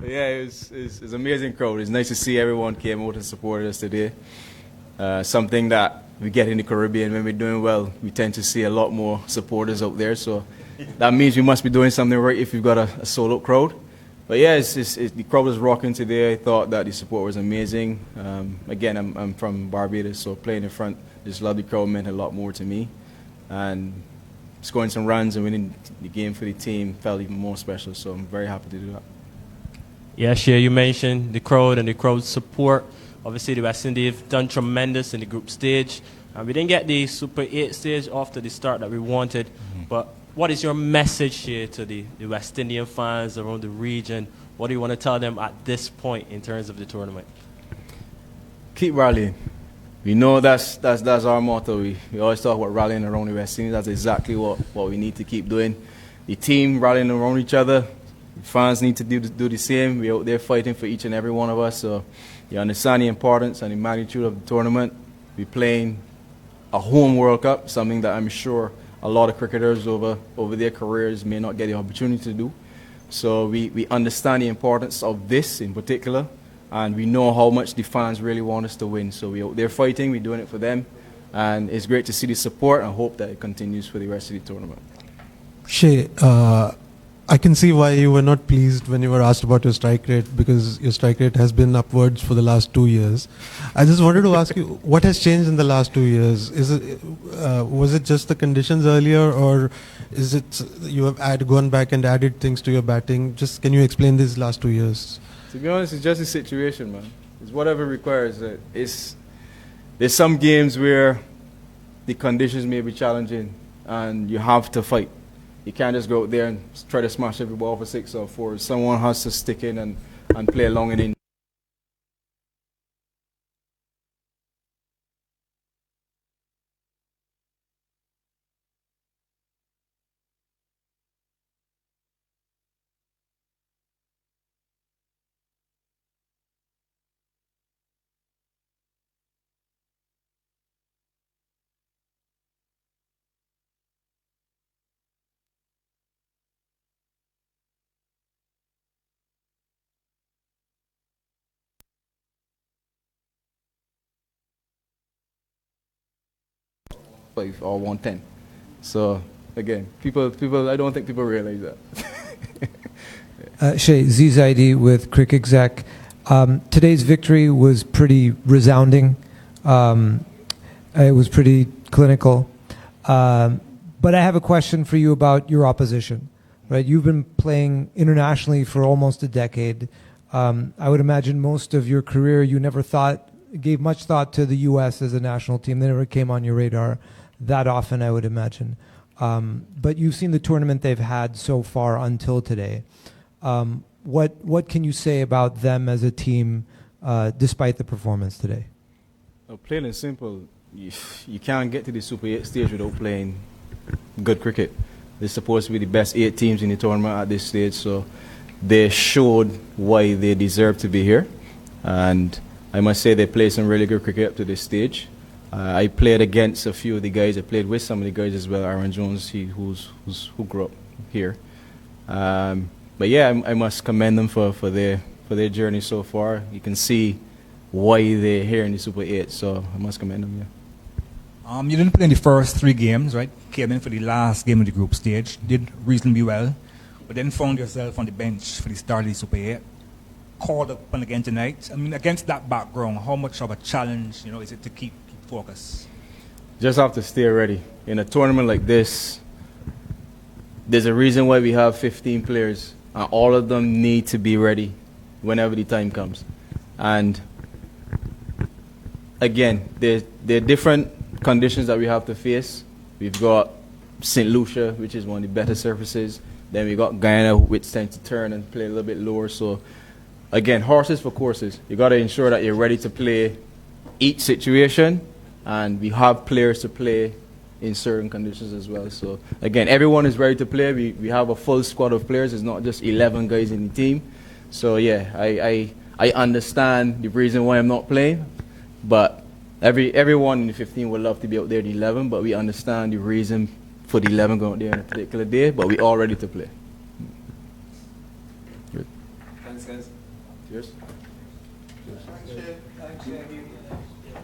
Yeah, it's an amazing crowd. It's nice to see everyone came out and supported us today. Something that we get in the Caribbean when we're doing well, we tend to see a lot more supporters out there. So that means we must be doing something right if we've got a sold-out crowd. But yeah, the crowd was rocking today. I thought that the support was amazing. Again, I'm from Barbados, so playing in front of this lovely crowd meant a lot more to me. And scoring some runs and winning the game for the team felt even more special. So I'm very happy to do that. Yeah, Shai, you mentioned the crowd and the crowd support. Obviously, the West Indies have done tremendous in the group stage. We didn't get the Super 8 stage after the start that we wanted. But what is your message here to the West Indian fans around the region? What do you want to tell them at this point in terms of the tournament? Keep rallying. We know that's our motto. We always talk about rallying around the West Indies. That's exactly what we need to keep doing. The team rallying around each other. The fans need to do the same. We're out there fighting for each and every one of us. So you understand the importance and the magnitude of the tournament. We're playing a home World Cup, something that I'm sure a lot of cricketers over their careers may not get the opportunity to do. So we understand the importance of this in particular, and we know how much the fans really want us to win. So we're out there fighting, we're doing it for them, and it's great to see the support and hope that it continues for the rest of the tournament. Shai, I can see why you were not pleased when you were asked about your strike rate, because your strike rate has been upwards for the last 2 years. I just wanted to ask you, what has changed in the last 2 years? Was it just the conditions earlier, or is it you have gone back and added things to your batting? Just can you explain these last 2 years? To be honest, it's just a situation, man. It's whatever requires it. There's some games where the conditions may be challenging and you have to fight. You can't just go out there and try to smash every ball for 6 or 4. Someone has to stick in and play along and in. Or 110. So again, people, I don't think people realize that. Shai, Zaidi with Crick Exec. Today's victory was pretty resounding. It was pretty clinical. But I have a question for you about your opposition. Right, you've been playing internationally for almost a decade. I would imagine most of your career you never gave much thought to the U.S. as a national team. They never came on your radar that often, I would imagine. But you've seen the tournament they've had so far until today. What can you say about them as a team despite the performance today? Well, plain and simple, you can't get to the Super 8 stage without playing good cricket. They're supposed to be the best 8 teams in the tournament at this stage, so they showed why they deserve to be here. And I must say they played some really good cricket up to this stage. I played against a few of the guys. I played with some of the guys as well. Aaron Jones, who grew up here. But yeah, I must commend them for their journey so far. You can see why they're here in the Super 8, so I must commend them. Yeah. You didn't play in the first 3 games, right? Came in for the last game of the group stage. Did reasonably well, but then found yourself on the bench for the start of the Super 8. Called up and again tonight. I mean, against that background, how much of a challenge, is it to keep focus? Just have to stay ready. In a tournament like this, there's a reason why we have 15 players, and all of them need to be ready whenever the time comes. And again, there are different conditions that we have to face. We've got St. Lucia, which is one of the better surfaces. Then we got Guyana, which tends to turn and play a little bit lower. So again, horses for courses. You got to ensure that you're ready to play each situation, and we have players to play in certain conditions as well. So again, everyone is ready to play. We have a full squad of players. It's not just 11 guys in the team. So yeah, I understand the reason why I'm not playing, but everyone in the 15 would love to be out there the 11, but we understand the reason for the 11 going out there on a particular day, but we're all ready to play. Thanks, guys. Cheers. Thanks, Shay.